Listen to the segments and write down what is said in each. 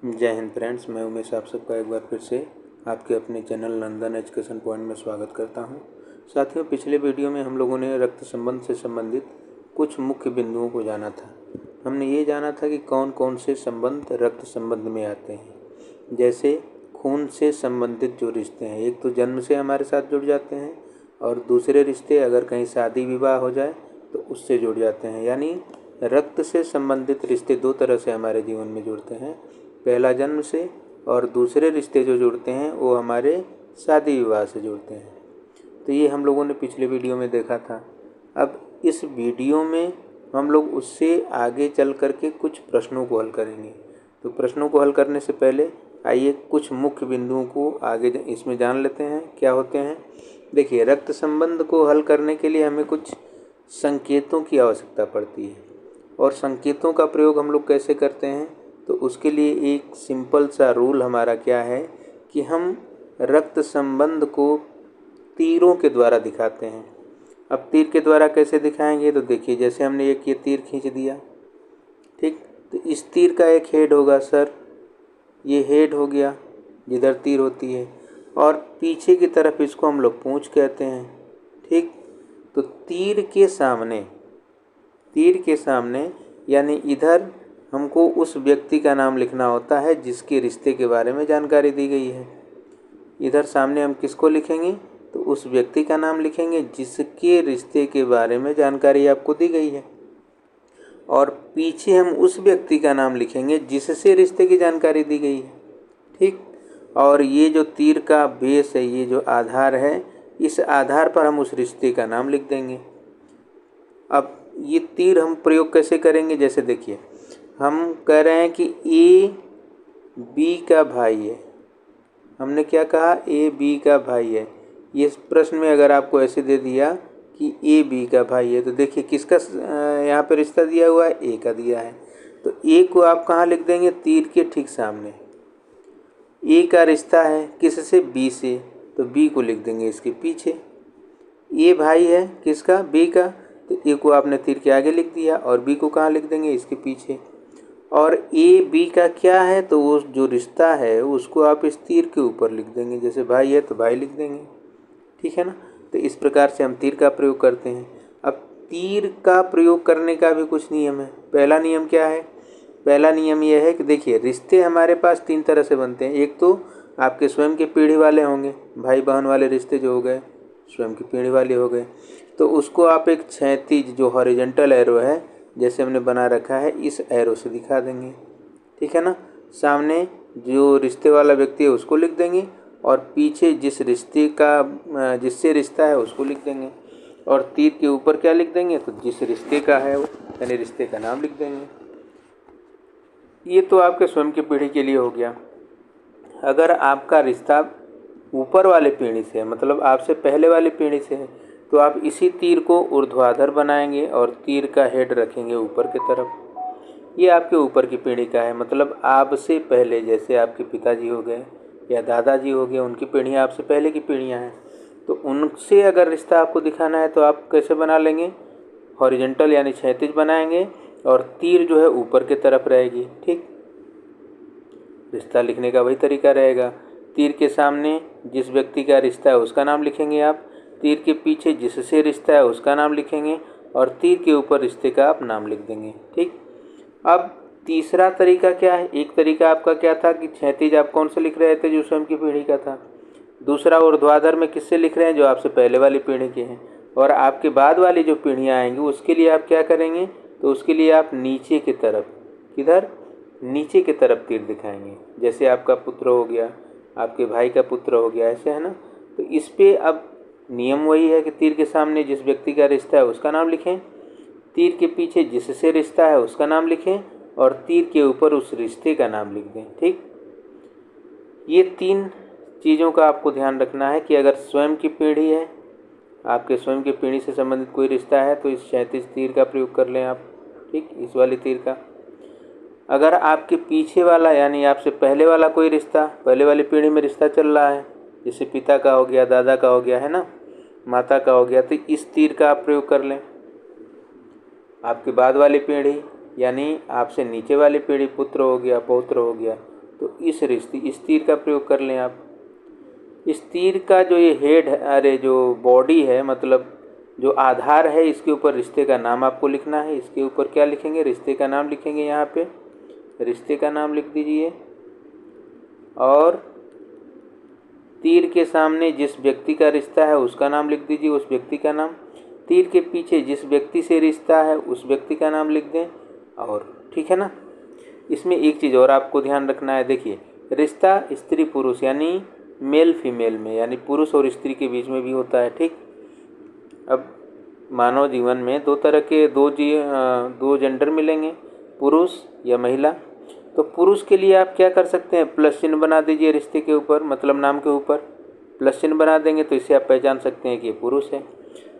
जय हिंद फ्रेंड्स, मैं उमेश आप सबका एक बार फिर से आपके अपने चैनल नंदन एजुकेशन पॉइंट में स्वागत करता हूं। साथियों, पिछले वीडियो में हम लोगों ने रक्त संबंध से संबंधित कुछ मुख्य बिंदुओं को जाना था। हमने ये जाना था कि कौन कौन से संबंध रक्त संबंध में आते हैं। जैसे खून से संबंधित जो रिश्ते हैं, एक तो जन्म से हमारे साथ जुड़ जाते हैं और दूसरे रिश्ते अगर कहीं शादी विवाह हो जाए तो उससे जुड़ जाते हैं। यानी रक्त से संबंधित रिश्ते दो तरह से हमारे जीवन में जुड़ते हैं, पहला जन्म से और दूसरे रिश्ते जो जुड़ते हैं वो हमारे शादी विवाह से जुड़ते हैं। तो ये हम लोगों ने पिछले वीडियो में देखा था। अब इस वीडियो में हम लोग उससे आगे चल कर के कुछ प्रश्नों को हल करेंगे। तो प्रश्नों को हल करने से पहले आइए कुछ मुख्य बिंदुओं को आगे इसमें जान लेते हैं क्या होते हैं। देखिए, रक्त संबंध को हल करने के लिए हमें कुछ संकेतों की आवश्यकता पड़ती है, और संकेतों का प्रयोग हम लोग कैसे करते हैं। तो उसके लिए एक सिंपल सा रूल हमारा क्या है कि हम रक्त संबंध को तीरों के द्वारा दिखाते हैं। अब तीर के द्वारा कैसे दिखाएंगे, तो देखिए, जैसे हमने एक ये तीर खींच दिया, ठीक, तो इस तीर का एक हेड होगा सर, ये हेड हो गया जिधर तीर होती है, और पीछे की तरफ इसको हम लोग पूंछ कहते हैं, ठीक। तो तीर के सामने यानी इधर हमको उस व्यक्ति का नाम लिखना होता है जिसके रिश्ते के बारे में जानकारी दी गई है। इधर सामने हम किसको लिखेंगे, तो उस व्यक्ति का नाम लिखेंगे जिसके रिश्ते के बारे में जानकारी आपको दी गई है, और पीछे हम उस व्यक्ति का नाम लिखेंगे जिससे रिश्ते की जानकारी दी गई है, ठीक। और ये जो तीर का बेस है, ये जो आधार है, इस आधार पर हम उस रिश्ते का नाम लिख देंगे। अब ये तीर हम प्रयोग कैसे करेंगे, जैसे देखिए, हम कह रहे हैं कि ए बी का भाई है। हमने क्या कहा, ए बी का भाई है। ये प्रश्न में अगर आपको ऐसे दे दिया कि ए बी का भाई है, तो देखिए किसका यहाँ पे रिश्ता दिया हुआ है, ए का दिया है। तो ए को आप कहाँ लिख देंगे, तीर के ठीक सामने। ए का रिश्ता है किससे, बी से, तो बी को लिख देंगे इसके पीछे। ए भाई है किसका, बी का, तो ए को आपने तीर के आगे लिख दिया और बी को कहाँ लिख देंगे, इसके पीछे। और ए बी का क्या है, तो वो जो रिश्ता है उसको आप इस तीर के ऊपर लिख देंगे। जैसे भाई है तो भाई लिख देंगे, ठीक है ना। तो इस प्रकार से हम तीर का प्रयोग करते हैं। अब तीर का प्रयोग करने का भी कुछ नियम है। पहला नियम क्या है, पहला नियम यह है कि देखिए, रिश्ते हमारे पास तीन तरह से बनते हैं। एक तो आपके स्वयं के पीढ़ी वाले होंगे, भाई बहन वाले रिश्ते जो हो गए, स्वयं की पीढ़ी वाले हो गए, तो उसको आप एक क्षैतिज जो हॉरिजॉन्टल एरो है, जैसे हमने बना रखा है, इस एरो से दिखा देंगे, ठीक है ना। सामने जो रिश्ते वाला व्यक्ति है उसको लिख देंगे, और पीछे जिससे रिश्ता है उसको लिख देंगे, और तीर के ऊपर क्या लिख देंगे, तो जिस रिश्ते का है वो, यानी रिश्ते का नाम लिख देंगे। ये तो आपके स्वयं की पीढ़ी के लिए हो गया। अगर आपका रिश्ता ऊपर वाले पीढ़ी से है, मतलब आपसे पहले वाली पीढ़ी से है, तो आप इसी तीर को ऊर्ध्वाधर बनाएंगे और तीर का हेड रखेंगे ऊपर की तरफ। ये आपके ऊपर की पीढ़ी का है, मतलब आपसे पहले, जैसे आपके पिताजी हो गए या दादाजी हो गए, उनकी पीढ़ियाँ आपसे पहले की पीढ़ियाँ हैं। तो उनसे अगर रिश्ता आपको दिखाना है तो आप कैसे बना लेंगे, हॉरिजॉन्टल यानी क्षैतिज बनाएंगे, और तीर जो है ऊपर की तरफ रहेगी, ठीक। रिश्ता लिखने का वही तरीका रहेगा। तीर के सामने जिस व्यक्ति का रिश्ता है उसका नाम लिखेंगे आप, तीर के पीछे जिससे रिश्ता है उसका नाम लिखेंगे, और तीर के ऊपर रिश्ते का आप नाम लिख देंगे, ठीक। अब तीसरा तरीका क्या है, एक तरीका आपका क्या था कि क्षैतिज आप कौन से लिख रहे थे, जो स्वयं की पीढ़ी का था। दूसरा ऊर्ध्वाधर में किससे लिख रहे हैं, जो आपसे पहले वाली पीढ़ी के हैं। और आपके बाद वाली जो पीढ़ियाँ आएंगी उसके लिए आप क्या करेंगे, तो उसके लिए आप नीचे की तरफ, किधर, नीचे की तरफ तीर दिखाएंगे। जैसे आपका पुत्र हो गया, आपके भाई का पुत्र हो गया, ऐसे है ना। तो इस पे अब नियम वही है कि तीर के सामने जिस व्यक्ति का रिश्ता है उसका नाम लिखें, तीर के पीछे जिससे रिश्ता है उसका नाम लिखें, और तीर के ऊपर उस रिश्ते का नाम लिख दें, ठीक। ये तीन चीज़ों का आपको ध्यान रखना है कि अगर स्वयं की पीढ़ी है, आपके स्वयं की पीढ़ी से संबंधित कोई रिश्ता है, तो इस क्षैतिज तीर का प्रयोग कर लें आप, ठीक, इस वाली तीर का। अगर आपके पीछे वाला यानी आपसे पहले वाला कोई रिश्ता, पहले वाली पीढ़ी में रिश्ता चल रहा है, जैसे पिता का हो गया, दादा का हो गया, है ना, माता का हो गया, तो इस तीर का आप प्रयोग कर लें। आपके बाद वाली पीढ़ी यानी आपसे नीचे वाली पीढ़ी, पुत्र हो गया, पौत्र हो गया, तो इस तीर का प्रयोग कर लें आप। इस तीर का जो ये हेड है, अरे जो बॉडी है, मतलब जो आधार है, इसके ऊपर रिश्ते का नाम आपको लिखना है। इसके ऊपर क्या लिखेंगे? रिश्ते का नाम लिखेंगे। यहाँ पे रिश्ते का नाम लिख दीजिए और तीर के सामने जिस व्यक्ति का रिश्ता है उसका नाम लिख दीजिए, उस व्यक्ति का नाम। तीर के पीछे जिस व्यक्ति से रिश्ता है उस व्यक्ति का नाम लिख दें। और ठीक है ना। इसमें एक चीज़ और आपको ध्यान रखना है। देखिए, रिश्ता स्त्री पुरुष यानी मेल फीमेल में, यानी पुरुष और स्त्री के बीच में भी होता है। ठीक। अब मानव जीवन में दो तरह के दो जेंडर मिलेंगे, पुरुष या महिला। तो पुरुष के लिए आप क्या कर सकते हैं? प्लस चिन्ह बना दीजिए रिश्ते के ऊपर, मतलब नाम के ऊपर प्लस चिन्ह बना देंगे तो इससे आप पहचान सकते हैं कि ये पुरुष है।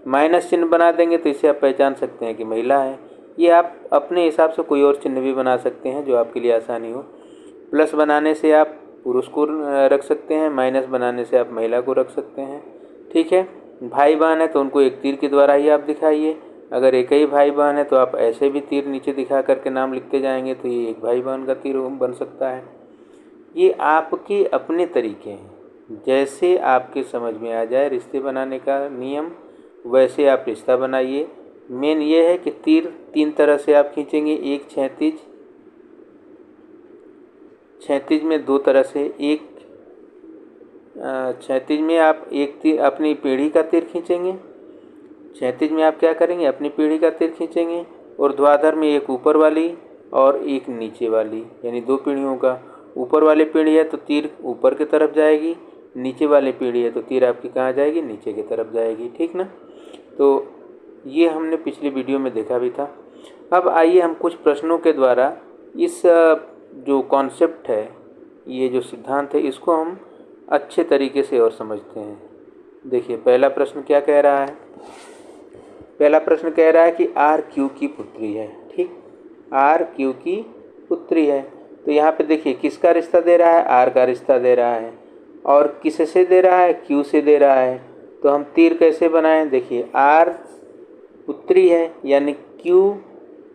माइनस चिन्ह बना देंगे तो इससे आप पहचान सकते हैं कि महिला है। ये आप अपने हिसाब से कोई और चिन्ह भी बना सकते हैं जो आपके लिए आसानी हो। प्लस बनाने से आप पुरुष को रख सकते हैं, माइनस बनाने से आप महिला को रख सकते हैं। ठीक है। भाई बहन है तो उनको एक तीर के द्वारा ही आप दिखाइए। अगर एक ही भाई बहन है तो आप ऐसे भी तीर नीचे दिखा करके नाम लिखते जाएंगे तो ये एक भाई बहन का तीर बन सकता है। ये आपके अपने तरीके हैं, जैसे आपके समझ में आ जाए रिश्ते बनाने का नियम, वैसे आप रिश्ता बनाइए। मेन ये है कि तीर 3 तरह से आप खींचेंगे। एक क्षैतिज में 2 तरह से। एक क्षैतिज में आप एक तीर अपनी पीढ़ी का तीर खींचेंगे। क्षैतिज में आप क्या करेंगे? अपनी पीढ़ी का तीर खींचेंगे। और ध्वाधर में एक ऊपर वाली और एक नीचे वाली, यानी 2 पीढ़ियों का। ऊपर वाली पीढ़ी है तो तीर ऊपर की तरफ जाएगी, नीचे वाली पीढ़ी है तो तीर आपकी कहाँ जाएगी? नीचे की तरफ जाएगी। ठीक ना। तो ये हमने पिछली वीडियो में देखा भी था। अब आइए हम कुछ प्रश्नों के द्वारा इस जो कॉन्सेप्ट है, ये जो सिद्धांत है, इसको हम अच्छे तरीके से और समझते हैं। देखिए, पहला प्रश्न क्या कह रहा है? पहला प्रश्न कह रहा है कि आर क्यू की पुत्री है। ठीक, आर क्यू की पुत्री है। तो यहाँ पे देखिए किसका रिश्ता दे रहा है? आर का रिश्ता दे रहा है। और किससे दे रहा है? क्यू से दे रहा है। तो हम तीर कैसे बनाएं? देखिए, आर पुत्री है यानी क्यू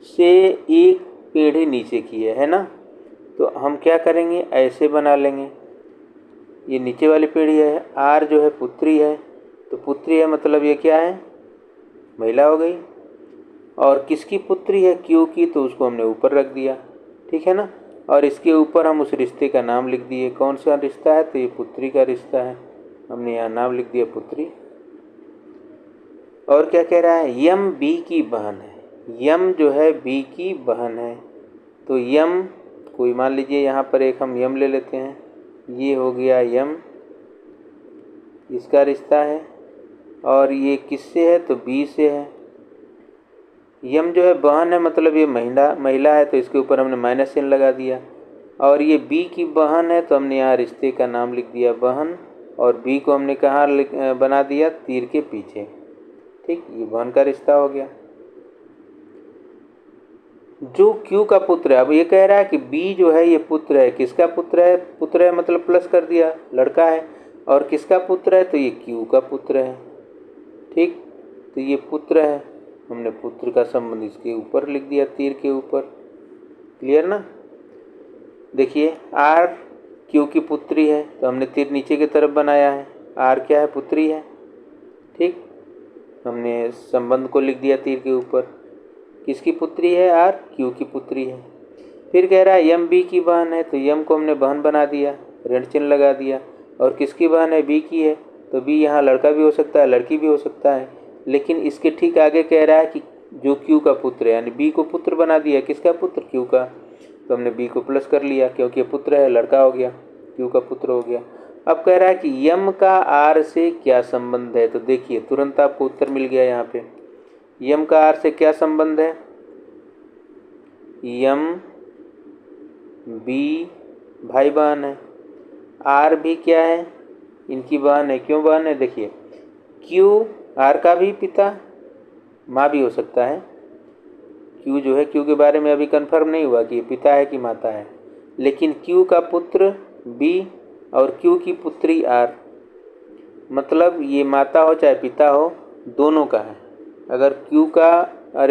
से एक पीढ़ी नीचे की है ना। तो हम क्या करेंगे? ऐसे बना लेंगे। ये नीचे वाली पीढ़ी है, आर जो है पुत्री है, तो पुत्री है मतलब ये क्या है? महिला हो गई। और किसकी पुत्री है? क्यू की, तो उसको हमने ऊपर रख दिया। ठीक है ना। और इसके ऊपर हम उस रिश्ते का नाम लिख दिए। कौन सा रिश्ता है? तो ये पुत्री का रिश्ता है, हमने यहाँ नाम लिख दिया पुत्री। और क्या कह रहा है? यम बी की बहन है। यम जो है बी की बहन है। तो यम कोई मान लीजिए, यहाँ पर एक हम यम ले लेते हैं। ये हो गया यम, इसका रिश्ता है। और ये किससे है? तो बी से है। यम जो है बहन है, मतलब ये महिला है, तो इसके ऊपर हमने माइनस चिन्ह लगा दिया। और ये बी की बहन है तो हमने यहाँ रिश्ते का नाम लिख दिया बहन। और बी को हमने कहाँ बना दिया? तीर के पीछे। ठीक, ये बहन का रिश्ता हो गया। जो क्यू का पुत्र है, अब ये कह रहा है कि बी जो है ये पुत्र है। किसका पुत्र है? पुत्र है मतलब प्लस कर दिया, लड़का है। और किसका पुत्र है? तो ये क्यू का पुत्र है। ठीक, तो ये पुत्र है, हमने पुत्र का संबंध इसके ऊपर लिख दिया, तीर के ऊपर। क्लियर ना। देखिए, आर क्यू की पुत्री है तो हमने तीर नीचे की तरफ बनाया है। आर क्या है? पुत्री है। ठीक, हमने संबंध को लिख दिया तीर के ऊपर। किसकी पुत्री है? आर क्यू की पुत्री है। फिर कह रहा है यम बी की बहन है, तो यम को हमने बहन बना दिया, ऋण चिन्ह लगा दिया। और किसकी बहन है? बी की है, तो बी यहाँ लड़का भी हो सकता है, लड़की भी हो सकता है। लेकिन इसके ठीक आगे कह रहा है कि जो क्यू का पुत्र है, यानी बी को पुत्र बना दिया। किसका पुत्र? क्यू का। तो हमने बी को प्लस कर लिया क्योंकि ये पुत्र है, लड़का हो गया, क्यू का पुत्र हो गया। अब कह रहा है कि यम का आर से क्या संबंध है? तो देखिए, तुरंत आपको उत्तर मिल गया यहाँ पे। यम का आर से क्या संबंध है? यम बी भाई बहन है, आर भी क्या है? इनकी बहन है। क्यों बहन है? देखिए, क्यू आर का भी पिता, माँ भी हो सकता है। क्यू जो है, क्यू के बारे में अभी कंफर्म नहीं हुआ कि ये पिता है कि माता है। लेकिन क्यू का पुत्र बी और क्यू की पुत्री आर, मतलब ये माता हो चाहे पिता हो, दोनों का है। अगर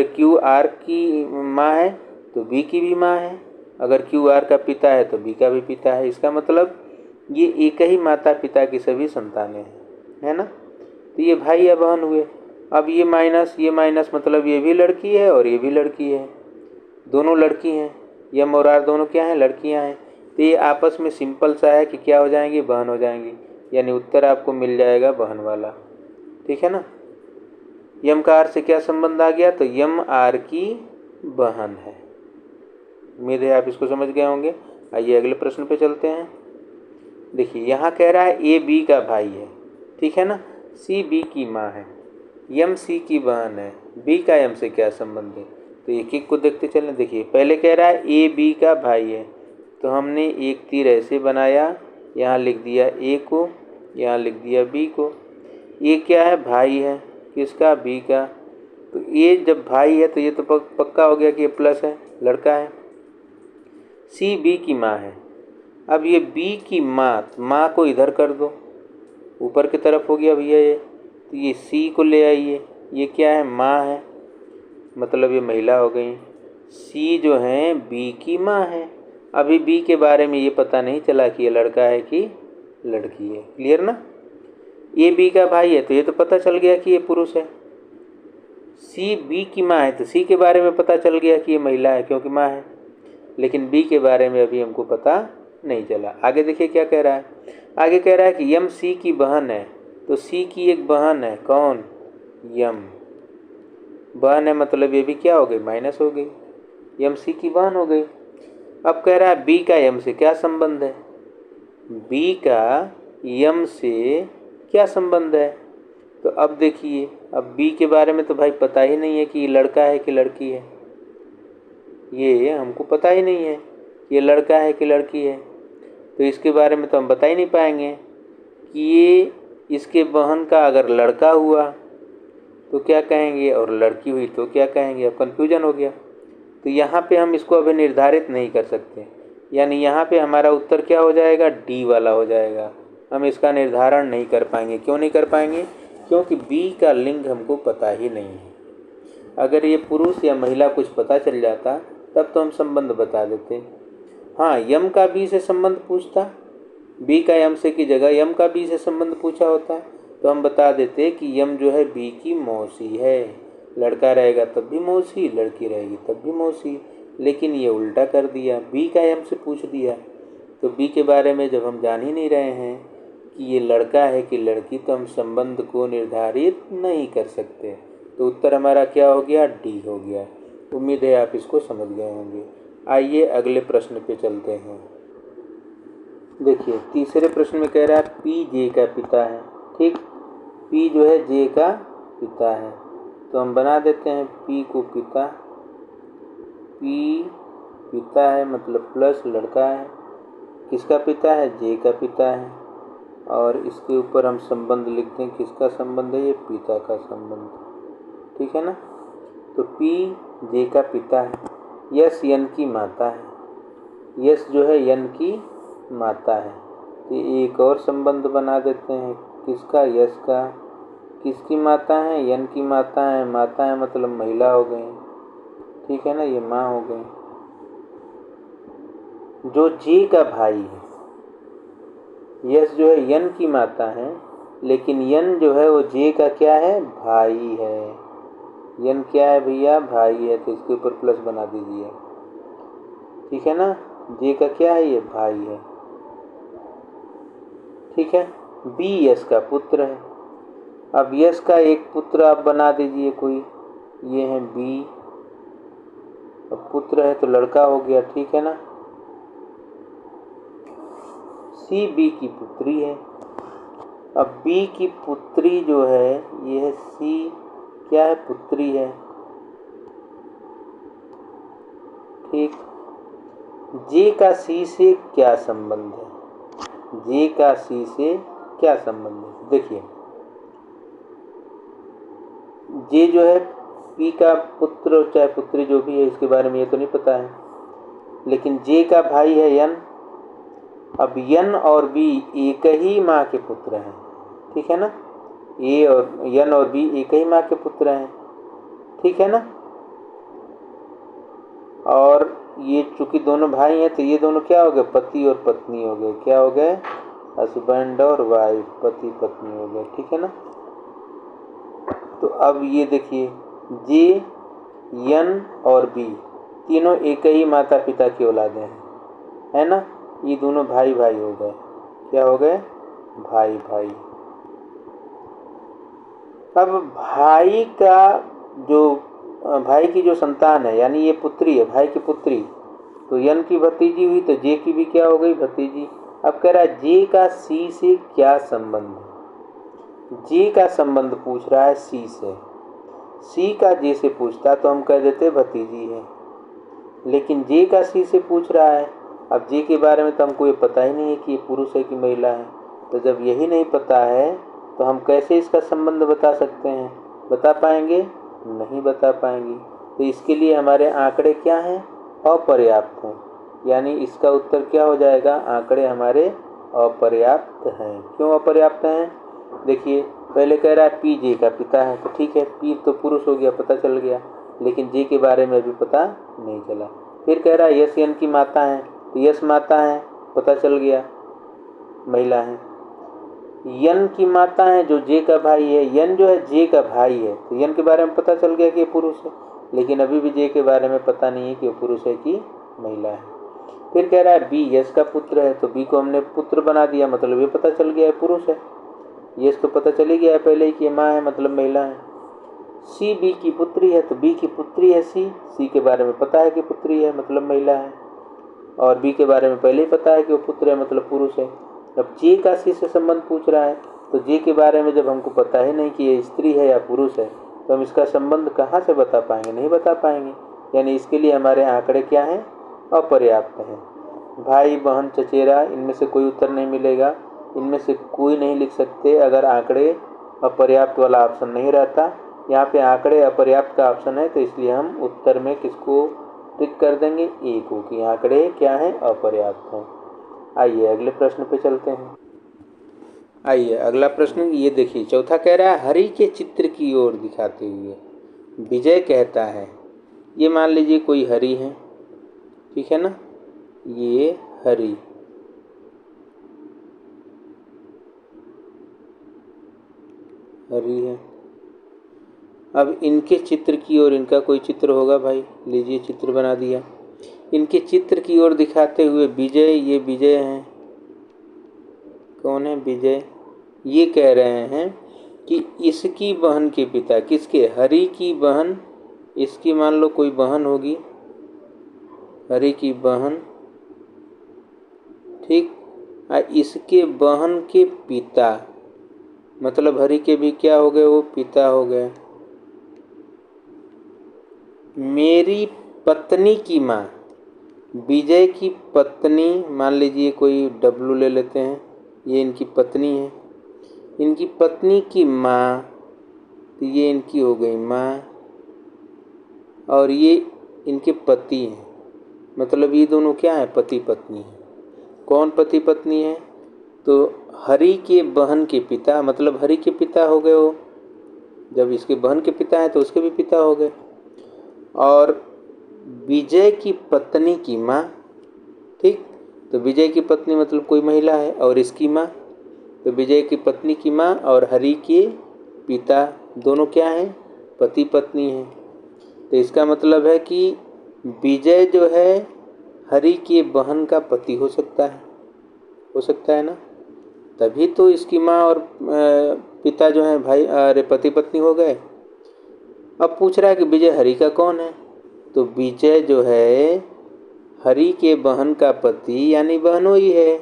क्यू आर की माँ है तो बी की भी माँ है। अगर क्यू आर का पिता है तो बी का भी पिता है। इसका मतलब ये एक ही माता पिता की सभी संतानें हैं, है ना। तो ये भाई या बहन हुए। अब ये माइनस मतलब ये भी लड़की है और ये भी लड़की है, दोनों लड़की हैं। यम और आर दोनों क्या हैं, लड़कियां हैं। तो ये आपस में सिंपल सा है कि क्या हो जाएंगी, बहन हो जाएंगी। यानी उत्तर आपको मिल जाएगा बहन वाला। ठीक है ना। यम का आर से क्या संबंध आ गया, तो यम आर की बहन है। उम्मीद है आप इसको समझ गए होंगे। आइए अगले प्रश्न पे चलते हैं। देखिए यहाँ कह रहा है ए बी का भाई है, ठीक है ना। सी बी की माँ है, यम सी की बहन है, बी का यम से क्या संबंध है। तो एक एक को देखते चलें। देखिए पहले कह रहा है ए बी का भाई है, तो हमने एक तीर ऐसे बनाया, यहाँ लिख दिया ए को, यहाँ लिख दिया बी को। ये क्या है, भाई है, किसका, बी का। तो ये जब भाई है तो ये तो पक्का हो गया कि ये प्लस है, लड़का है। सी बी की माँ है। अब ये बी की माँ को इधर कर दो, ऊपर की तरफ हो गया भैया ये। तो ये सी को ले आइए, ये क्या है, माँ है, मतलब ये महिला हो गई। सी जो है बी की माँ है। अभी बी के बारे में ये पता नहीं चला कि ये लड़का है कि लड़की है। क्लियर ना। ये बी का भाई है तो ये तो पता चल गया कि ये पुरुष है। सी बी की माँ है तो सी के बारे में पता चल गया कि ये महिला है क्योंकि माँ है। लेकिन बी के बारे में अभी हमको पता नहीं चला। आगे देखिए क्या कह रहा है। आगे कह रहा है कि यम सी की बहन है, तो सी की एक बहन है, कौन, यम। बहन है मतलब ये भी क्या हो गई, माइनस हो गई, यम सी की बहन हो गई। अब कह रहा है बी का यम से क्या संबंध है। बी का यम से क्या संबंध है। तो अब देखिए, अब बी के बारे में तो भाई पता ही नहीं है कि ये लड़का है कि लड़की है। ये हमको पता ही नहीं है ये लड़का है कि लड़की है। तो इसके बारे में तो हम बता ही नहीं पाएंगे कि ये इसके बहन का अगर लड़का हुआ तो क्या कहेंगे और लड़की हुई तो क्या कहेंगे। अब कन्फ्यूजन हो गया। तो यहाँ पे हम इसको अभी निर्धारित नहीं कर सकते, यानी यहाँ पे हमारा उत्तर क्या हो जाएगा, डी वाला हो जाएगा। हम इसका निर्धारण नहीं कर पाएंगे। क्यों नहीं कर पाएंगे, क्योंकि बी का लिंग हमको पता ही नहीं है। अगर ये पुरुष या महिला कुछ पता चल जाता तब तो हम संबंध बता देते। हाँ, यम का बी से संबंध पूछता, बी का यम से की जगह यम का बी से संबंध पूछा होता तो हम बता देते कि यम जो है बी की मौसी है। लड़का रहेगा तब भी मौसी, लड़की रहेगी तब भी मौसी। लेकिन ये उल्टा कर दिया, बी का यम से पूछ दिया। तो बी के बारे में जब हम जान ही नहीं रहे हैं कि ये लड़का है कि लड़की, तो हम संबंध को निर्धारित नहीं कर सकते। तो उत्तर हमारा क्या हो गया, डी हो गया। उम्मीद है आप इसको समझ गए होंगे। आइए अगले प्रश्न पे चलते हैं। देखिए तीसरे प्रश्न में कह रहा है पी जे का पिता है। ठीक, पी जो है जे का पिता है, तो हम बना देते हैं पी को पिता। पी पिता है मतलब प्लस लड़का है, किसका पिता है, जे का पिता है। और इसके ऊपर हम संबंध लिख दें, किसका संबंध है, ये पिता का संबंध। ठीक है ना। तो पी जे का पिता है, यस यन की माता है, यस जो है यन की माता है। तो एक और संबंध बना देते हैं, किसका, यस का। किसकी माता है, यन की माता है। माता है मतलब महिला हो गई, ठीक है ना, ये माँ हो गई। जो जे का भाई है, यस जो है यन की माता है, लेकिन यन जो है वो जे का क्या है, भाई है। यन क्या है भैया, भाई है, तो इसके ऊपर प्लस बना दीजिए। ठीक है ना। जे का क्या है, ये भाई है। ठीक है। बी यस का पुत्र है। अब यस का एक पुत्र आप बना दीजिए कोई, ये है बी। अब पुत्र है तो लड़का हो गया, ठीक है ना। सी बी की पुत्री है। अब बी की पुत्री जो है ये है सी, क्या है, पुत्री है। ठीक। जे का सी से क्या संबंध है, जे का सी से क्या संबंध है। देखिए जे जो है पी का पुत्र चाहे पुत्री जो भी है, इसके बारे में ये तो नहीं पता है, लेकिन जे का भाई है यन। अब यन और बी एक ही माँ के पुत्र हैं, ठीक है ना। ए और यन और बी एक ही माँ के पुत्र हैं, ठीक है ना। और ये चूंकि दोनों भाई हैं तो ये दोनों क्या हो गए, पति और पत्नी हो गए। क्या हो गए, हस्बैंड और वाइफ, पति पत्नी हो गए। ठीक है ना। तो अब ये देखिए जे, एन और बी तीनों एक ही माता पिता की औलादे हैं, है ना। ये दोनों भाई भाई हो गए। क्या हो गए, भाई भाई। अब भाई की जो संतान है, यानी ये पुत्री है, भाई की पुत्री, तो यन की भतीजी हुई, तो जे की भी क्या हो गई, भतीजी। अब कह रहा है जे का सी से क्या संबंध है। जे का संबंध पूछ रहा है सी से। सी का जे से पूछता तो हम कह देते भतीजी है, लेकिन जे का सी से पूछ रहा है। अब जे के बारे में तो हमको ये पता ही नहीं है कि ये पुरुष है कि महिला है। तो जब यही नहीं पता है तो हम कैसे इसका संबंध बता सकते हैं, बता पाएंगे, नहीं बता पाएंगे। तो इसके लिए हमारे आंकड़े क्या हैं, अपर्याप्त हैं। यानी इसका उत्तर क्या हो जाएगा, आंकड़े हमारे अपर्याप्त हैं। क्यों अपर्याप्त हैं, देखिए पहले कह रहा है पी जे का पिता है, तो ठीक है, पी तो पुरुष हो गया, पता चल गया, लेकिन जे के बारे में अभी पता नहीं चला। फिर कह रहा है यस एन की माता है, तो यस माता है, पता चल गया, महिला है। यन की माता है जो जे का भाई है, यन जो है जे का भाई है, तो यन के बारे में पता चल गया कि ये पुरुष है, लेकिन अभी भी जे के बारे में पता नहीं है कि वो पुरुष है कि महिला है। फिर कह रहा है बी यस का पुत्र है, तो बी को हमने पुत्र बना दिया, मतलब ये पता चल गया है पुरुष है। यस तो पता चली गया है पहले ही कि माँ है, मतलब महिला है। सी बी की पुत्री है, तो बी की पुत्री है सी के बारे में पता है कि पुत्री है, मतलब महिला है, और बी के बारे में पहले ही पता है कि वो पुत्र है, मतलब पुरुष है। अब जे का सी से संबंध पूछ रहा है, तो जे के बारे में जब हमको पता ही नहीं कि ये स्त्री है या पुरुष है, तो हम इसका संबंध कहाँ से बता पाएंगे, नहीं बता पाएंगे। यानी इसके लिए हमारे आंकड़े क्या हैं, अपर्याप्त हैं। भाई बहन चचेरा, इनमें से कोई उत्तर नहीं मिलेगा, इनमें से कोई नहीं लिख सकते अगर आंकड़े अपर्याप्त वाला ऑप्शन नहीं रहता। यहाँ पे आंकड़े अपर्याप्त का ऑप्शन है, तो इसलिए हम उत्तर में किसको टिक कर देंगे, ए को, कि आंकड़े क्या हैं, अपर्याप्त हैं। आइए अगले प्रश्न पे चलते हैं। आइए अगला प्रश्न ये देखिए, चौथा कह रहा है हरि के चित्र की ओर दिखाते हुए विजय कहता है। ये मान लीजिए कोई हरि है, ठीक है ना, ये हरि, हरि है। अब इनके चित्र की ओर, इनका कोई चित्र होगा भाई, लीजिए चित्र बना दिया। इनके चित्र की ओर दिखाते हुए विजय, ये विजय हैं, कौन है, विजय। ये कह रहे हैं कि इसकी बहन के पिता, किसके, हरि की बहन, इसकी मान लो कोई बहन होगी, हरि की बहन, ठीक, इसके बहन के पिता, मतलब हरि के भी क्या हो गए, वो पिता हो गए। मेरी पत्नी की माँ, विजय की पत्नी, मान लीजिए कोई डब्लू ले लेते हैं, ये इनकी पत्नी है, इनकी पत्नी की माँ, तो ये इनकी हो गई माँ, और ये इनके पति हैं, मतलब ये दोनों क्या है, पति पत्नी है। कौन पति पत्नी है, तो हरि के बहन के पिता, मतलब हरि के पिता हो गए वो, जब इसके बहन के पिता हैं तो उसके भी पिता हो गए। और विजय की पत्नी की माँ, ठीक, तो विजय की पत्नी मतलब कोई महिला है, और इसकी माँ, तो विजय की पत्नी की माँ और हरि के पिता दोनों क्या हैं, पति पत्नी हैं। तो इसका मतलब है कि विजय जो है हरि के बहन का पति हो सकता है ना, तभी तो इसकी माँ और पिता जो हैं भाई, अरे पति पत्नी हो गए। अब पूछ रहा है कि विजय हरि का कौन है, तो विजय जो है हरि के बहन का पति यानी बहनोई है।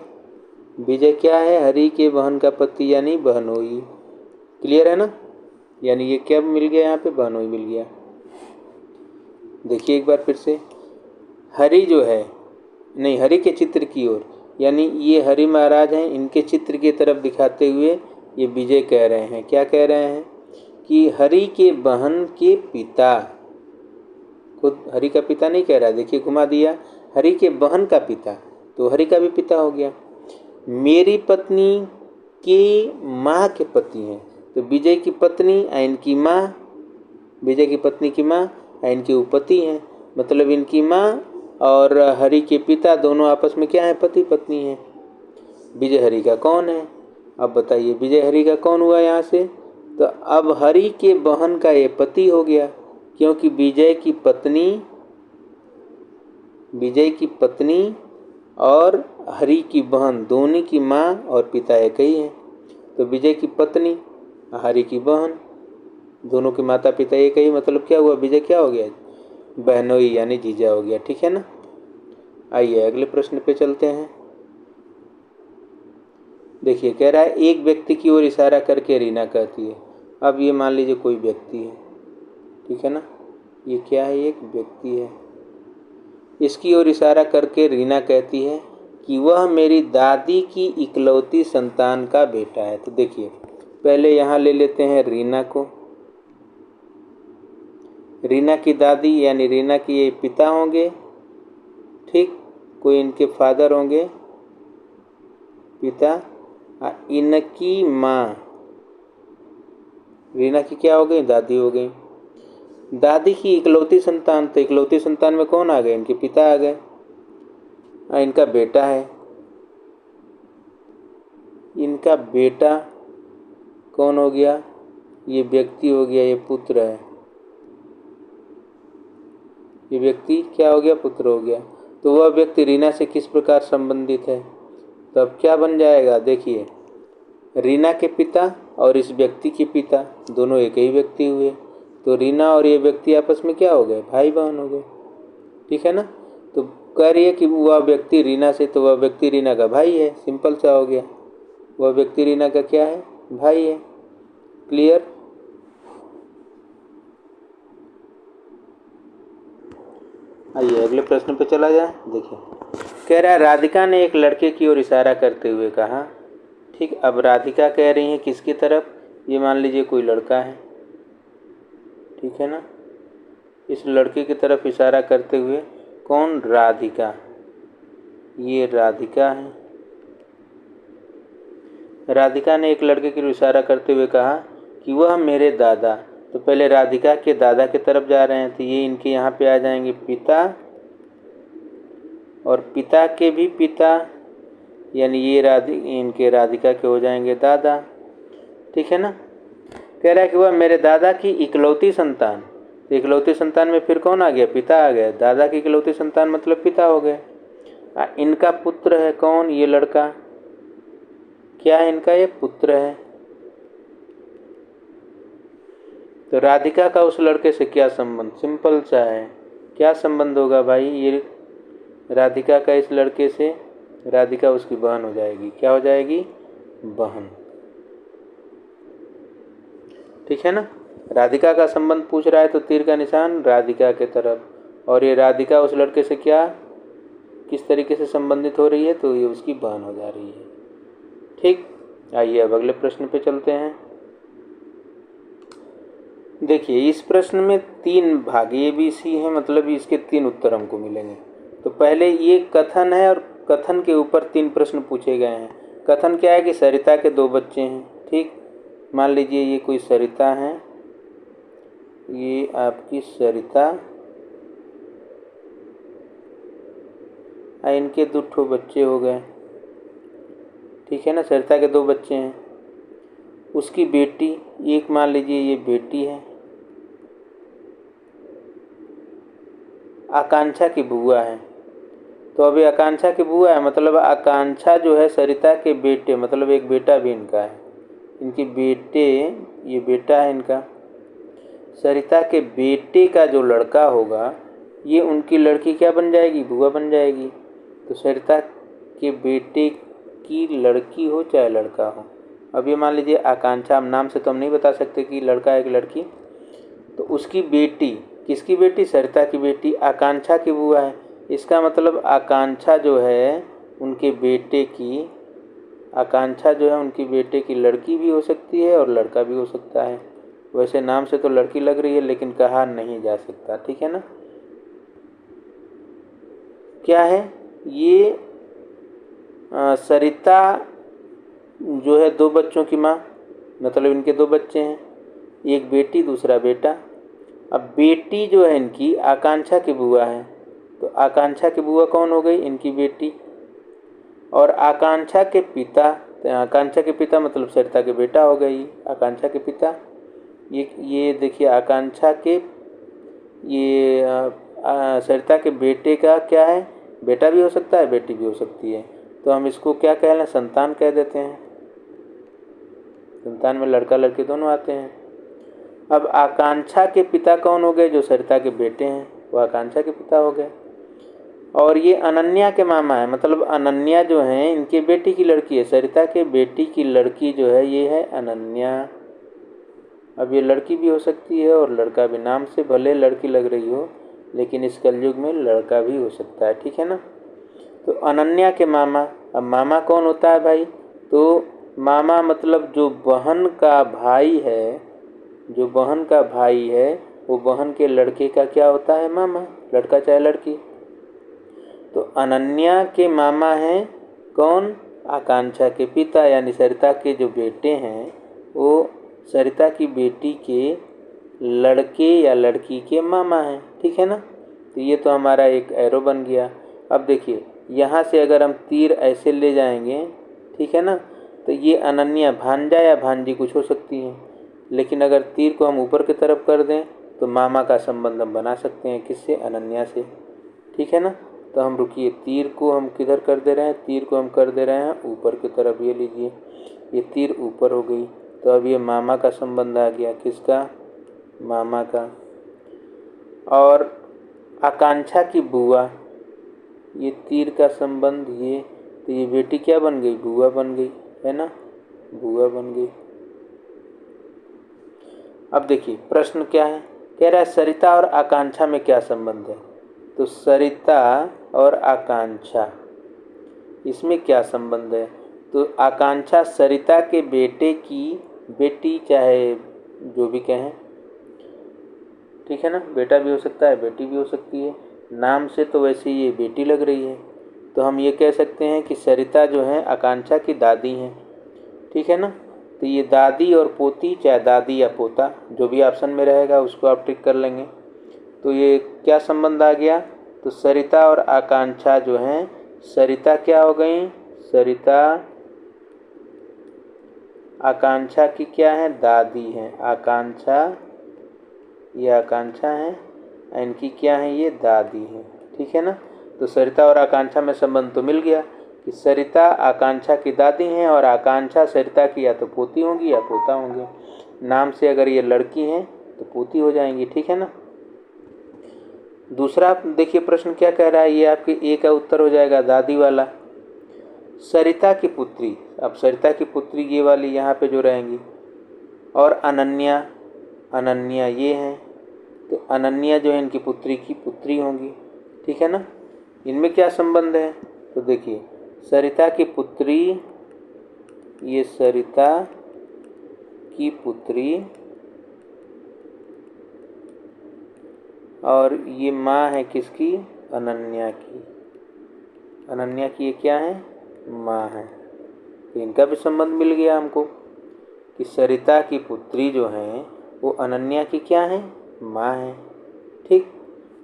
विजय क्या है, हरि के बहन का पति यानी बहनोई। क्लियर है ना, यानी ये क्या मिल गया, यहाँ पे बहनोई मिल गया। देखिए एक बार फिर से, हरि जो है, नहीं, हरि के चित्र की ओर, यानी ये हरि महाराज हैं, इनके चित्र की तरफ दिखाते हुए ये विजय कह रहे हैं, क्या कह रहे हैं, कि हरि के बहन के पिता, खुद हरि का पिता नहीं कह रहा, देखिए घुमा दिया, हरि के बहन का पिता, तो हरि का भी पिता हो गया। मेरी पत्नी की माँ के पति हैं, तो विजय की पत्नी इनकी माँ, विजय की पत्नी की माँ इनके उपपति हैं, मतलब इनकी माँ और हरि के पिता दोनों आपस में क्या है, पति पत्नी हैं। विजय हरि का कौन है? अब बताइए विजय हरि का कौन हुआ यहाँ से? तो अब हरि के बहन का ये पति हो गया, क्योंकि विजय की पत्नी और हरि की बहन दोनों की माँ और पिता एक ही हैं। तो विजय की पत्नी, हरि की बहन, दोनों के माता पिता एक ही, मतलब क्या हुआ, विजय क्या हो गया, बहनोई यानी जीजा हो गया। ठीक है ना। आइए अगले प्रश्न पे चलते हैं। देखिए कह रहा है एक व्यक्ति की ओर इशारा करके रीना कहती है। अब ये मान लीजिए कोई व्यक्ति है, ठीक है ना, ये क्या है, एक व्यक्ति है। इसकी ओर इशारा करके रीना कहती है कि वह मेरी दादी की इकलौती संतान का बेटा है। तो देखिए पहले यहाँ ले लेते हैं रीना को। रीना की दादी यानी रीना के ये पिता होंगे, ठीक, कोई इनके फादर होंगे, पिता। इनकी माँ रीना की क्या हो गई, दादी हो गई। दादी की इकलौती संतान, तो इकलौती संतान में कौन आ गए, इनके पिता आ गए। इनका बेटा है, इनका बेटा कौन हो गया, ये व्यक्ति हो गया, ये पुत्र है। ये व्यक्ति क्या हो गया, पुत्र हो गया। तो वह व्यक्ति रीना से किस प्रकार संबंधित है? तो अब क्या बन जाएगा, देखिए रीना के पिता और इस व्यक्ति के पिता दोनों एक ही व्यक्ति हुए, तो रीना और ये व्यक्ति आपस में क्या हो गए, भाई बहन हो गए। ठीक है ना। तो कह रही है कि वह व्यक्ति रीना से, तो वह व्यक्ति रीना का भाई है, सिंपल सा हो गया। वह व्यक्ति रीना का क्या है, भाई है। क्लियर। आइए अगले प्रश्न पे चला जाए। देखिए कह रहा है राधिका ने एक लड़के की ओर इशारा करते हुए कहा। ठीक, अब राधिका कह रही है किसकी तरफ, ये मान लीजिए कोई लड़का है, ठीक है ना, इस लड़के की तरफ इशारा करते हुए, कौन, राधिका, ये राधिका है। राधिका ने एक लड़के की ओर इशारा करते हुए कहा कि वह मेरे दादा, तो पहले राधिका के दादा की तरफ जा रहे हैं, तो ये इनके यहाँ पे आ जाएंगे पिता, और पिता के भी पिता यानी ये इनके राधिका के हो जाएंगे दादा। ठीक है ना। कह रहा है कि वह मेरे दादा की इकलौती संतान, तो इकलौती संतान में फिर कौन आ गया, पिता आ गया। दादा की इकलौती संतान मतलब पिता हो गए। इनका पुत्र है कौन, ये लड़का, क्या है इनका, ये पुत्र है। तो राधिका का उस लड़के से क्या संबंध, सिंपल सा है, क्या संबंध होगा भाई, ये राधिका का इस लड़के से, राधिका उसकी बहन हो जाएगी, क्या हो जाएगी, बहन। ठीक है ना। राधिका का संबंध पूछ रहा है तो तीर का निशान राधिका के तरफ, और ये राधिका उस लड़के से क्या, किस तरीके से संबंधित हो रही है, तो ये उसकी बहन हो जा रही है। ठीक। आइए अब अगले प्रश्न पे चलते हैं। देखिए इस प्रश्न में 3 भाग ABC हैं, मतलब इसके 3 उत्तर हमको मिलेंगे। तो पहले ये कथन है और कथन के ऊपर 3 प्रश्न पूछे गए हैं। कथन क्या है कि सरिता के 2 बच्चे हैं। ठीक, मान लीजिए ये कोई सरिता है, ये आपकी सरिता, इनके 2 बच्चे हो गए। ठीक है ना, सरिता के 2 बच्चे हैं। उसकी बेटी, एक मान लीजिए ये बेटी है, आकांक्षा की बुआ है। तो अभी आकांक्षा की बुआ है, मतलब आकांक्षा जो है सरिता के बेटे, मतलब एक बेटा भी इनका है, इनके बेटे, ये बेटा है इनका। सरिता के बेटे का जो लड़का होगा, ये उनकी लड़की क्या बन जाएगी, बुआ बन जाएगी। तो सरिता के बेटे की लड़की हो चाहे लड़का हो, अब ये मान लीजिए आकांक्षा, हम नाम से तो हम नहीं बता सकते कि लड़का है कि लड़की, तो उसकी बेटी, किसकी बेटी, सरिता की बेटी, आकांक्षा की बुआ है। इसका मतलब आकांक्षा जो है उनके बेटे की, आकांक्षा जो है उनकी बेटे की लड़की भी हो सकती है और लड़का भी हो सकता है। वैसे नाम से तो लड़की लग रही है लेकिन कहा नहीं जा सकता। ठीक है ना। क्या है ये, सरिता जो है 2 बच्चों की माँ, मतलब इनके 2 बच्चे हैं, एक बेटी दूसरा बेटा। अब बेटी जो है इनकी आकांक्षा की बुआ है, तो आकांक्षा की बुआ कौन हो गई? इनकी बेटी। और आकांक्षा के पिता, तो आकांक्षा के पिता मतलब सरिता के बेटा हो गई, आकांक्षा के पिता। ये देखिए आकांक्षा के, ये सरिता के बेटे का क्या है? बेटा भी हो सकता है, बेटी भी हो सकती है। तो हम इसको क्या कह लें? संतान कह देते हैं। संतान में लड़का लड़की दोनों आते हैं। अब आकांक्षा के पिता कौन हो गए? जो सरिता के बेटे हैं वो आकांक्षा के पिता हो गए। और ये अनन्या के मामा है, मतलब अनन्या जो है इनके बेटी की लड़की है, सरिता के बेटी की लड़की जो है ये है अनन्या। अब ये लड़की भी हो सकती है और लड़का भी, नाम से भले लड़की लग रही हो लेकिन इस कलयुग में लड़का भी हो सकता है, ठीक है ना। तो अनन्या के मामा, अब मामा कौन होता है भाई? तो मामा मतलब जो बहन का भाई है, जो बहन का भाई है वो बहन के लड़के का क्या होता है? मामा, लड़का चाहे लड़की। तो अनन्या के मामा हैं कौन? आकांक्षा के पिता, यानी सरिता के जो बेटे हैं वो सरिता की बेटी के लड़के या लड़की के मामा हैं, ठीक है ना। तो ये तो हमारा एक एरो बन गया। अब देखिए यहाँ से अगर हम तीर ऐसे ले जाएंगे, ठीक है ना, तो ये अनन्या भांजा या भांजी कुछ हो सकती है, लेकिन अगर तीर को हम ऊपर की तरफ कर दें तो मामा का संबंध हम बना सकते हैं, किससे? अनन्या से, ठीक है ना। तो हम रुकिए, तीर को हम किधर कर दे रहे हैं? तीर को हम कर दे रहे हैं ऊपर की तरफ। ये लीजिए, ये तीर ऊपर हो गई, तो अब ये मामा का संबंध आ गया, किसका? मामा का। और आकांक्षा की बुआ, ये तीर का संबंध ये, तो ये बेटी क्या बन गई? बुआ बन गई, है ना, बुआ बन गई। अब देखिए प्रश्न क्या है, कह रहा है सरिता और आकांक्षा में क्या संबंध है? तो सरिता और आकांक्षा, इसमें क्या संबंध है? तो आकांक्षा सरिता के बेटे की बेटी, चाहे जो भी कहें, ठीक है ना, बेटा भी हो सकता है, बेटी भी हो सकती है। नाम से तो वैसे ये बेटी लग रही है, तो हम ये कह सकते हैं कि सरिता जो है आकांक्षा की दादी हैं, ठीक है ना। तो ये दादी और पोती, चाहे दादी या पोता, जो भी ऑप्शन में रहेगा उसको आप टिक कर लेंगे। तो ये क्या संबंध आ गया? तो सरिता और आकांक्षा जो हैं, सरिता क्या हो गई? सरिता आकांक्षा की क्या है? दादी हैं। आकांक्षा, ये आकांक्षा है, इनकी क्या है? ये दादी है, ठीक है ना। तो सरिता और आकांक्षा में संबंध तो मिल गया कि सरिता आकांक्षा की दादी हैं और आकांक्षा सरिता की या तो पोती होंगी या पोता होंगे। नाम से अगर ये लड़की हैं तो पोती हो जाएंगी, ठीक है ना। दूसरा देखिए प्रश्न क्या कह रहा है, ये आपके ए का उत्तर हो जाएगा, दादी वाला। सरिता की पुत्री, अब सरिता की पुत्री ये वाली यहाँ पे जो रहेंगी, और अनन्या, अनन्या ये हैं, तो अनन्या जो है इनकी पुत्री की पुत्री होंगी, ठीक है ना। इनमें क्या संबंध है? तो देखिए सरिता की पुत्री, ये सरिता की पुत्री, और ये माँ है किसकी? अनन्या की। अनन्या की ये क्या है? माँ है। तो इनका भी संबंध मिल गया हमको कि सरिता की पुत्री जो हैं वो अनन्या की क्या है? माँ है, ठीक।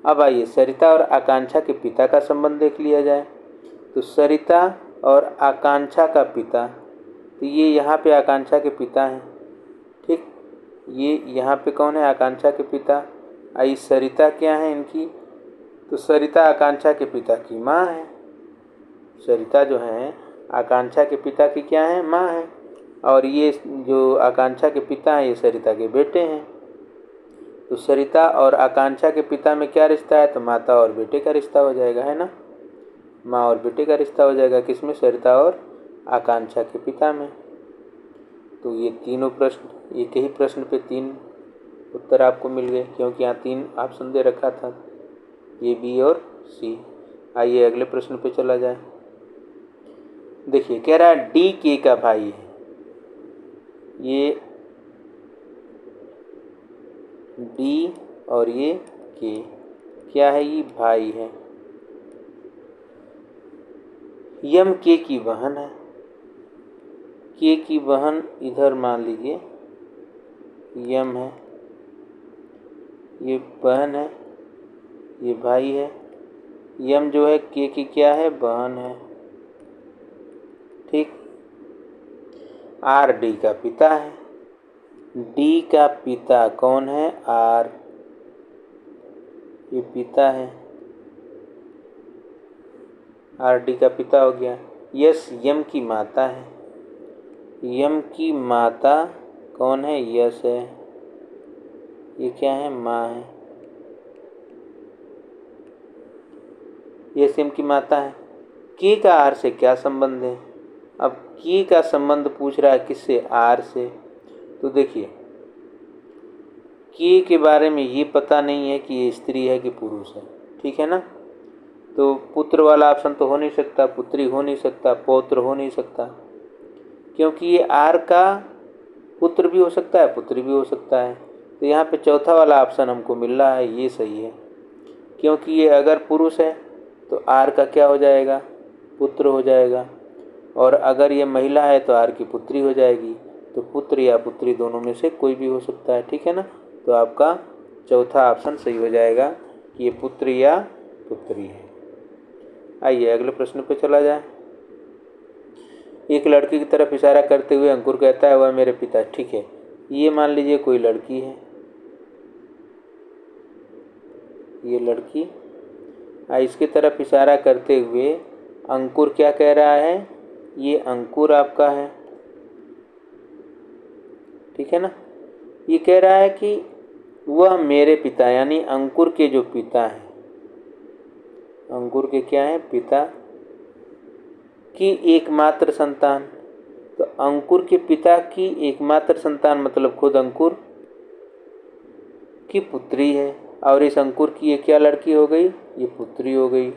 अब आइए सरिता और आकांक्षा के पिता का संबंध देख लिया जाए। तो सरिता और आकांक्षा का पिता, तो ये यहाँ पे आकांक्षा के पिता हैं, ठीक। ये यहाँ पे कौन है? आकांक्षा के पिता। आई सरिता क्या है इनकी? तो सरिता आकांक्षा के पिता की माँ है। सरिता जो है आकांक्षा के पिता की क्या है? माँ है। और ये जो आकांक्षा के पिता हैं ये सरिता के बेटे हैं। तो सरिता और आकांक्षा के पिता में क्या रिश्ता है? तो माता और बेटे का रिश्ता हो जाएगा, है ना। माँ और बेटे का रिश्ता हो जाएगा, किसमें? सरिता और आकांक्षा के पिता में। तो ये तीनों प्रश्न, एक ही प्रश्न पे 3 उत्तर आपको मिल गए, क्योंकि यहाँ 3 ऑप्शन दे रखा था, ए, बी और सी। आइए अगले प्रश्न पे चला जाए। देखिए कह रहा है डी के का भाई है। ये डी और ये के क्या है? ये भाई है। यम के की बहन है। के की बहन इधर मान लीजिए यम है। ये बहन है, ये भाई है। यम जो है के की क्या है, बहन है। ठीक। आर डी का पिता है। डी का पिता कौन है, आर, ये पिता है, आर डी का पिता हो गया। यस यम की माता है। यम की माता कौन है, यस है, ये क्या है, माँ है। यस यम की माता है। के का आर से क्या संबंध है। अब के का संबंध पूछ रहा है किससे, आर से। तो देखिए के बारे में ये पता नहीं है कि ये स्त्री है कि पुरुष है, ठीक है ना। तो पुत्र वाला ऑप्शन तो हो नहीं सकता, पुत्री हो नहीं सकता, पौत्र हो नहीं सकता, क्योंकि ये आर का पुत्र भी हो सकता है, पुत्री भी हो सकता है। तो यहाँ पे चौथा वाला ऑप्शन हमको मिल रहा है, ये सही है, क्योंकि ये अगर पुरुष है तो आर का क्या हो जाएगा, पुत्र हो जाएगा, और अगर ये महिला है तो आर की पुत्री हो जाएगी। तो पुत्र या पुत्री दोनों में से कोई भी हो सकता है, ठीक है ना। तो आपका चौथा ऑप्शन सही हो जाएगा कि ये पुत्र या पुत्री है। आइए अगले प्रश्न पे चला जाए। एक लड़की की तरफ इशारा करते हुए अंकुर कहता है वह मेरे पिता, ठीक है। ये मान लीजिए कोई लड़की है, ये लड़की, इसकी तरफ इशारा करते हुए अंकुर क्या कह रहा है, ये अंकुर आपका है, ठीक है ना। ये कह रहा है कि वह मेरे पिता, यानी अंकुर के जो पिता हैं, अंकुर के क्या है, पिता की एकमात्र संतान। तो अंकुर के पिता की एकमात्र संतान मतलब खुद अंकुर की पुत्री है, और इस अंकुर की ये क्या लड़की हो गई, ये पुत्री हो गई,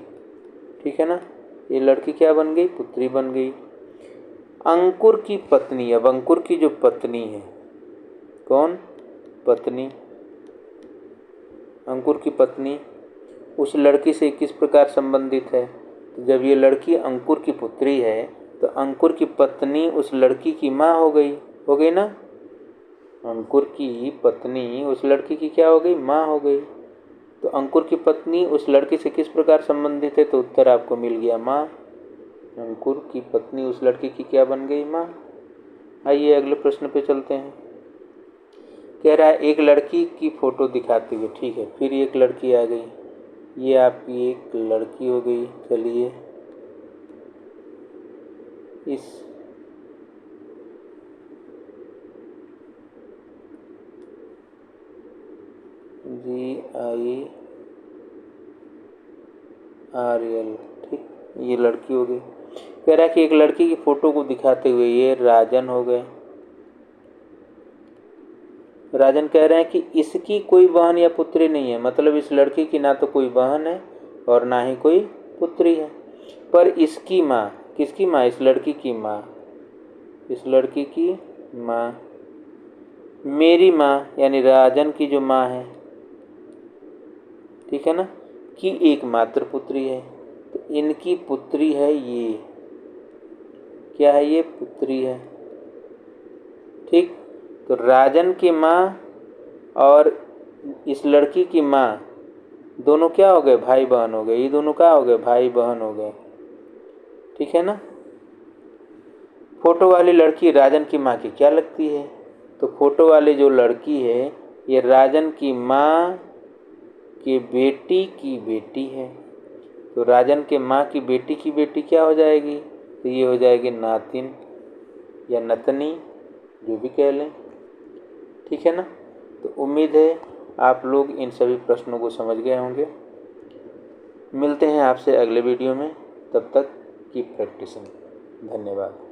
ठीक है ना। ये लड़की क्या बन गई, पुत्री बन गई। अंकुर की पत्नी, अब अंकुर की जो पत्नी है, कौन, पत्नी, अंकुर की पत्नी उस लड़की से किस प्रकार संबंधित है। तो जब ये लड़की अंकुर की पुत्री है तो अंकुर की पत्नी उस लड़की की माँ हो गई ना। अंकुर की पत्नी उस लड़की की क्या हो गई, माँ हो गई। तो अंकुर की पत्नी उस लड़की से किस प्रकार संबंधित है, तो उत्तर आपको मिल गया माँ। अंकुर की पत्नी उस लड़की की क्या बन गई, माँ। आइए अगले प्रश्न पे चलते हैं। कह रहा है एक लड़की की फ़ोटो दिखाते हुए, ठीक है, फिर एक लड़की आ गई, ये आपकी एक लड़की हो गई। चलिए इस GIRL, ठीक, ये लड़की हो गई। कह रहा है कि एक लड़की की फ़ोटो को दिखाते हुए ये राजन हो गए। राजन कह रहे हैं कि इसकी कोई बहन या पुत्री नहीं है, मतलब इस लड़की की ना तो कोई बहन है और ना ही कोई पुत्री है, पर इसकी माँ, किसकी माँ, इस लड़की की माँ, इस लड़की की माँ मेरी माँ यानी राजन की जो माँ है, ठीक है ना, की एकमात्र पुत्री है। तो इनकी पुत्री है, ये क्या है, ये पुत्री है, ठीक। तो राजन की माँ और इस लड़की की माँ दोनों क्या हो गए, भाई बहन हो गए। ये दोनों क्या हो गए, भाई बहन हो गए, ठीक है ना। फोटो वाली लड़की राजन की माँ की क्या लगती है, तो फोटो वाली जो लड़की है ये राजन की माँ की बेटी की बेटी है। तो राजन के माँ की बेटी क्या हो जाएगी, तो ये हो जाएगी नातिन या नतनी, जो भी कह लें, ठीक है ना। तो उम्मीद है आप लोग इन सभी प्रश्नों को समझ गए होंगे। मिलते हैं आपसे अगले वीडियो में, तब तक कीप प्रैक्टिसिंग। धन्यवाद।